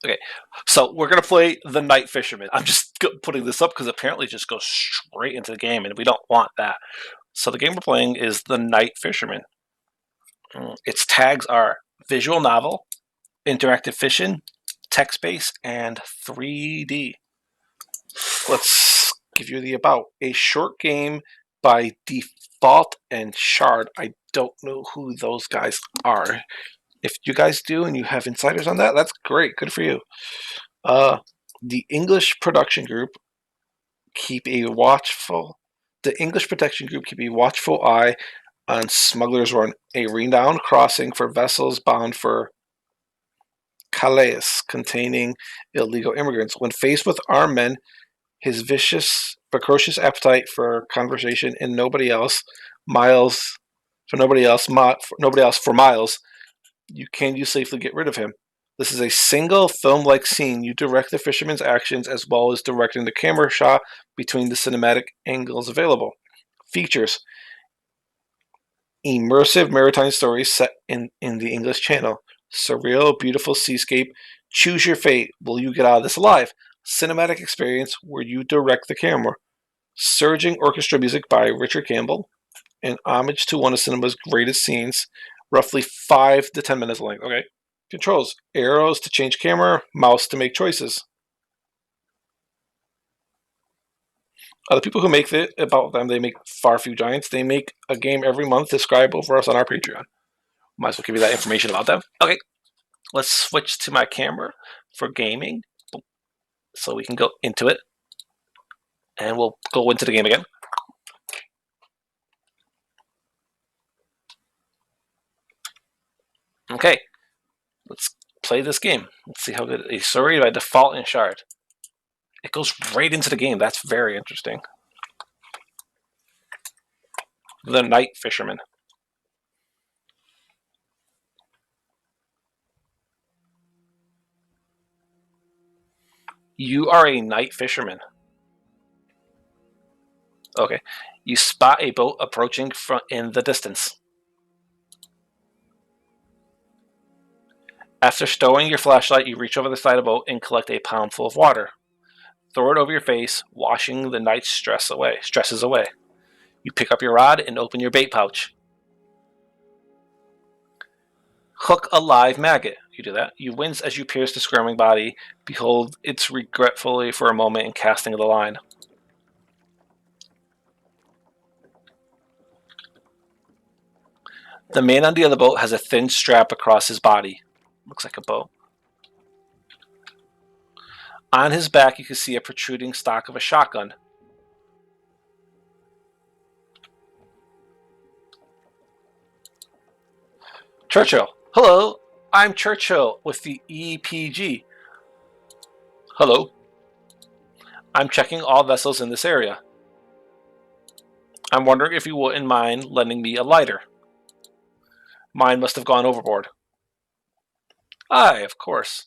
Okay, so we're gonna play the Night Fisherman. I'm just putting this up because apparently it just goes straight into the game, and we don't want that. So the game we're playing is the Night Fisherman. Its tags are visual novel, interactive fishing, text-based, and 3D. Let's give you the about. A short game by Default and Shard. I don't know who those guys are. If you guys do and you have insiders on that, that's great. Good for you. Uh, the English production group keep a watchful. The English protection group keep a watchful eye on smugglers run, a renowned crossing for vessels bound for Calais containing illegal immigrants. When faced with armed men, his vicious, precocious appetite for conversation and nobody else for miles, can you safely get rid of him? This is a single film-like scene. You direct the fisherman's actions as well as directing the camera shot between the cinematic angles available. Features: immersive maritime stories set in the English Channel. Surreal, beautiful seascape. Choose your fate. Will you get out of this alive? Cinematic experience where you direct the camera. Surging orchestra music by Richard Campbell. An homage to one of cinema's greatest scenes. Roughly 5 to 10 minutes length. Okay. Controls: arrows to change camera, mouse to make choices. The people who make it about them, they make Far Few Giants. They make a game every month. Describe over us on our Patreon. Might as well give you that information about them. Okay, let's switch to my camera for gaming, so we can go into it, and we'll go into the game again. Okay, let's play this game. Let's see how good it is. Sorry by default and shard. It goes right into the game. That's very interesting. The Night Fisherman. You are a night fisherman. Okay. You spot a boat approaching from in the distance. After stowing your flashlight, you reach over the side of the boat and collect a pound full of water. Throw it over your face, washing the night's stresses away. You pick up your rod and open your bait pouch. Hook a live maggot. You do that. You wince as you pierce the squirming body. Behold it regretfully for a moment in casting of the line. The man on the other boat has a thin strap across his body. Looks like a bow. On his back, you can see a protruding stock of a shotgun. Churchill. Hello, I'm Churchill with the EPG. Hello. I'm checking all vessels in this area. I'm wondering if you wouldn't mind lending me a lighter. Mine must have gone overboard. Aye, of course.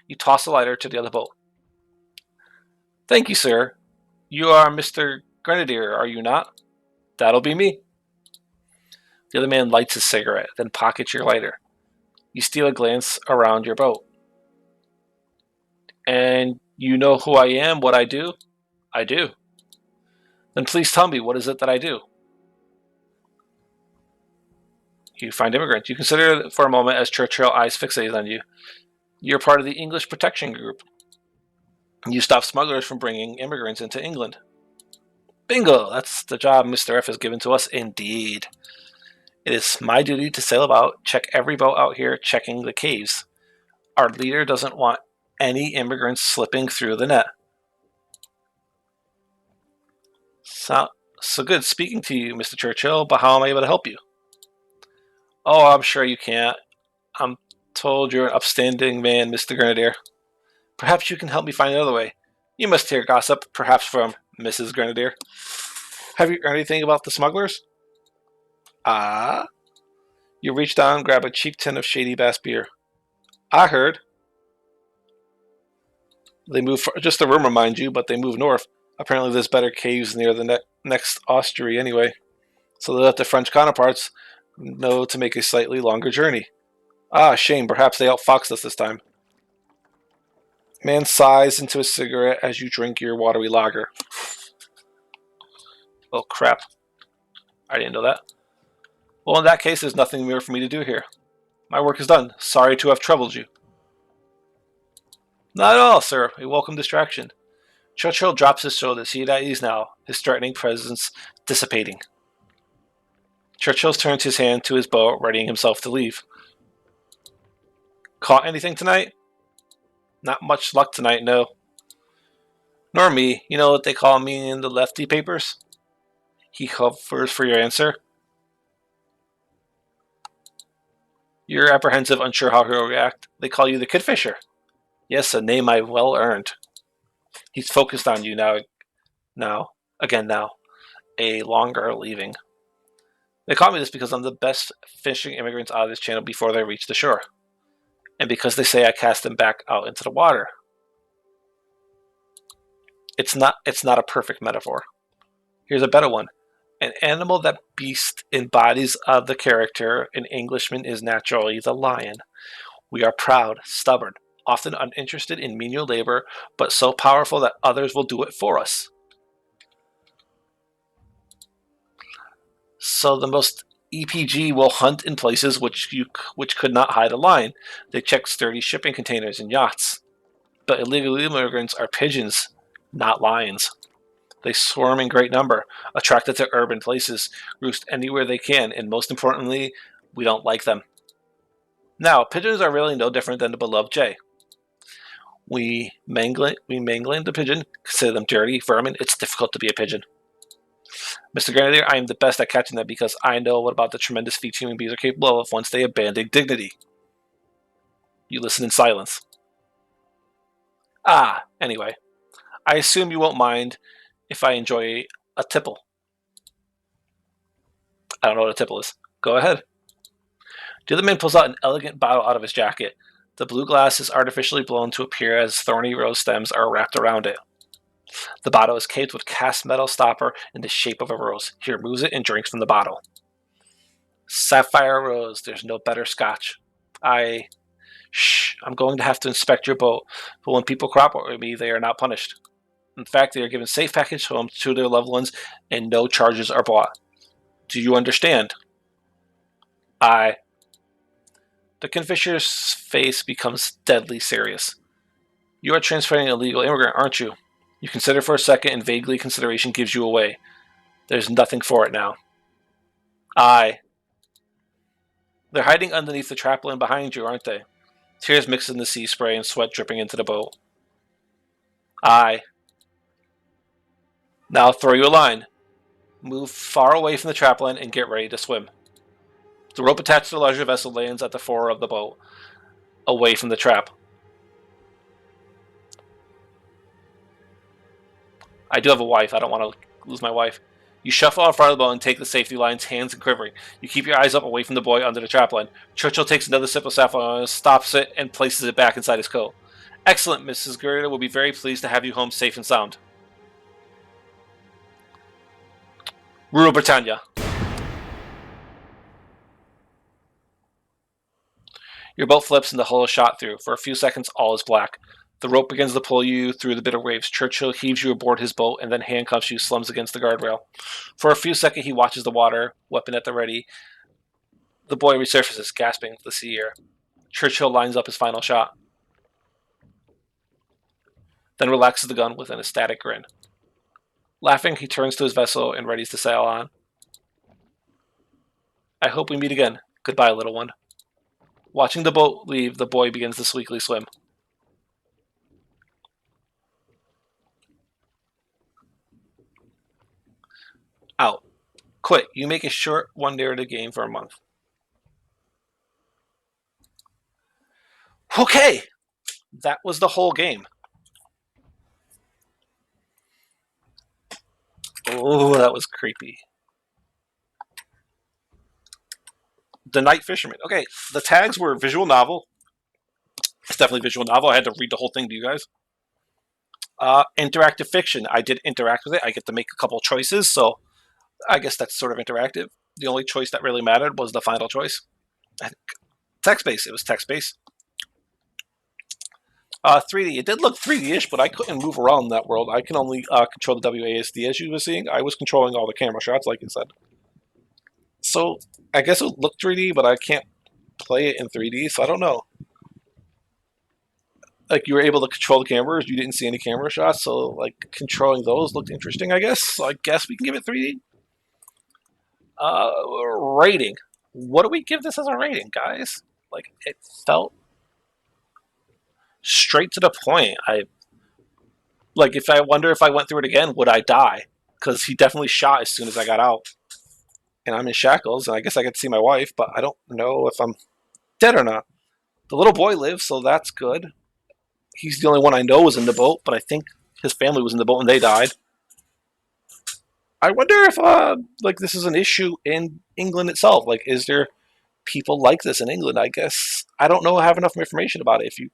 You toss the lighter to the other boat. Thank you, sir. You are Mr. Grenadier, are you not? That'll be me. The other man lights his cigarette, then pockets your lighter. You steal a glance around your boat. And you know who I am, what I do? I do. Then please tell me, what is it that I do? You find immigrants. You consider it for a moment as Churchill eyes fixated on you. You're part of the English Protection Group. You stop smugglers from bringing immigrants into England. Bingo! That's the job Mr. F has given to us, indeed. It is my duty to sail about, check every boat out here, checking the caves. Our leader doesn't want any immigrants slipping through the net. So good speaking to you, Mr. Churchill, but how am I able to help you? Oh, I'm sure you can't. I'm told you're an upstanding man, Mr. Grenadier. Perhaps you can help me find another way. You must hear gossip, perhaps from Mrs. Grenadier. Have you heard anything about the smugglers? Ah? You reach down, grab a cheap tin of shady bass beer. I heard. They move, just a rumor, mind you, but they move north. Apparently there's better caves near the next ossuary anyway. So they let the French counterparts know to make a slightly longer journey. Ah, shame. Perhaps they outfoxed us this time. Man sighs into a cigarette as you drink your watery lager. Oh, crap. I didn't know that. Well, in that case, there's nothing more for me to do here. My work is done. Sorry to have troubled you. Not at all, sir. A welcome distraction. Churchill drops his shoulders. He at ease now, his threatening presence dissipating. Churchill turns his hand to his bow, readying himself to leave. Caught anything tonight? Not much luck tonight, no. Nor me. You know what they call me in the lefty papers? He hovers for your answer. You're apprehensive, unsure how he'll react. They call you the Kid Fisher. Yes, a name I've well earned. He's focused on you now. A longer leaving. They call me this because I'm the best fishing immigrants out of this channel before they reach the shore. And because they say I cast them back out into the water. It's not a perfect metaphor. Here's a better one. An animal that beast embodies of the character, an Englishman is naturally the lion. We are proud, stubborn, often uninterested in menial labor, but so powerful that others will do it for us. So the most EPG will hunt in places which could not hide a lion. They check sturdy shipping containers and yachts. But illegal immigrants are pigeons, not lions. They swarm in great number, attracted to urban places, roost anywhere they can, and most importantly, we don't like them. Now, pigeons are really no different than the beloved jay. We mangling the pigeon, consider them dirty, vermin. It's difficult to be a pigeon. Mr. Grenadier, I am the best at catching them because I know what about the tremendous feats human beings are capable of once they abandon dignity. You listen in silence. Anyway, I assume you won't mind if I enjoy a tipple. I don't know what a tipple is. Go ahead. The other man pulls out an elegant bottle out of his jacket. The blue glass is artificially blown to appear as thorny rose stems are wrapped around it. The bottle is caped with cast metal stopper in the shape of a rose. He removes it and drinks from the bottle. Sapphire rose. There's no better scotch. I'm going to have to inspect your boat, but when people cooperate with me, they are not punished. In fact, they are given safe package homes to their loved ones, and no charges are brought. Do you understand? The Kingfisher's face becomes deadly serious. You are transferring an illegal immigrant, aren't you? You consider for a second, and vaguely consideration gives you away. There's nothing for it now. They're hiding underneath the trapline behind you, aren't they? Tears mixed in the sea spray and sweat dripping into the boat. Now throw you a line. Move far away from the trapline and get ready to swim. The rope attached to the larger vessel lands at the fore of the boat, away from the trap. I do have a wife. I don't want to lose my wife. You shuffle out front of the boat and take the safety lines, hands and quivering. You keep your eyes up away from the boy under the trapline. Churchill takes another sip of saffron, stops it, and places it back inside his coat. Excellent, Mrs. Gerda will be very pleased to have you home safe and sound. Rule Britannia. Your boat flips and the hull is shot through. For a few seconds, all is black. The rope begins to pull you through the bitter waves. Churchill heaves you aboard his boat and then handcuffs you, slums against the guardrail. For a few seconds, he watches the water, weapon at the ready. The boy resurfaces, gasping the sea air. Churchill lines up his final shot, then relaxes the gun with an ecstatic grin. Laughing, he turns to his vessel and readies to sail on. I hope we meet again. Goodbye, little one. Watching the boat leave, the boy begins to sleekly swim. Out. Quit. You make a short one narrative game for a month. Okay! That was the whole game. Oh, that was creepy. The Night Fisherman. Okay, the tags were visual novel. It's definitely visual novel. I had to read the whole thing to you guys. Interactive fiction. I did interact with it. I get to make a couple choices, so I guess that's sort of interactive. The only choice that really mattered was the final choice. Text-based. It was text-based. 3D. It did look 3D-ish, but I couldn't move around in that world. I can only control the WASD as you were seeing. I was controlling all the camera shots, like you said. So I guess it would look 3D, but I can't play it in 3D, so I don't know. Like you were able to control the cameras, you didn't see any camera shots, so like controlling those looked interesting, I guess. So I guess we can give it 3D. Uh, Rating. What do we give this as a rating, guys? Like it felt straight to the point. I like if I wonder if I went through it again, would I die? Because he definitely shot as soon as I got out, and I'm in shackles, and I guess I get to see my wife, but I don't know if I'm dead or not. The little boy lives, so that's good. He's the only one I know was in the boat, but I think his family was in the boat and they died. I wonder if like this is an issue in England itself. Like, is there people like this in England? I guess I don't know. I have enough information about it. If you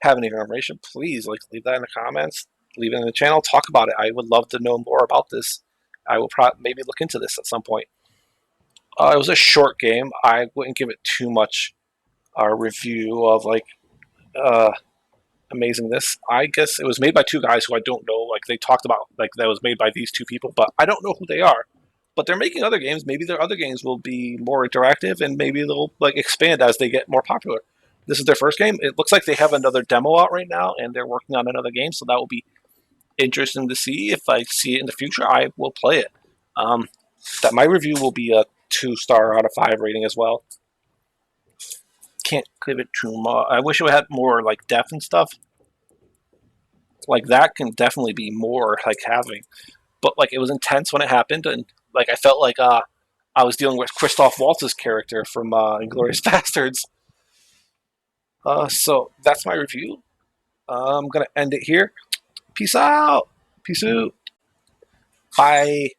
have any information, please like leave that in the comments, leave it in the channel, talk about it. I would love to know more about this. I will probably maybe look into this at some point. It was a short game. I wouldn't give it too much review of like uh, amazing this. I guess it was made by two guys who I don't know. Like they talked about like that was made by these two people, but I don't know who they are. But they're making other games. Maybe their other games will be more interactive, and maybe they'll like expand as they get more popular. This is their first game. It looks like they have another demo out right now, and they're working on another game. So that will be interesting to see. If I see it in the future, I will play it. Um, that my review will be a 2 star out of 5 rating as well. Can't give it too much. I wish it had more like depth and stuff. Like that can definitely be more like having, but like it was intense when it happened, and like I felt like I was dealing with Christoph Waltz's character from Inglourious Bastards. So that's my review. I'm gonna end it here. Peace out. Peace out. Bye.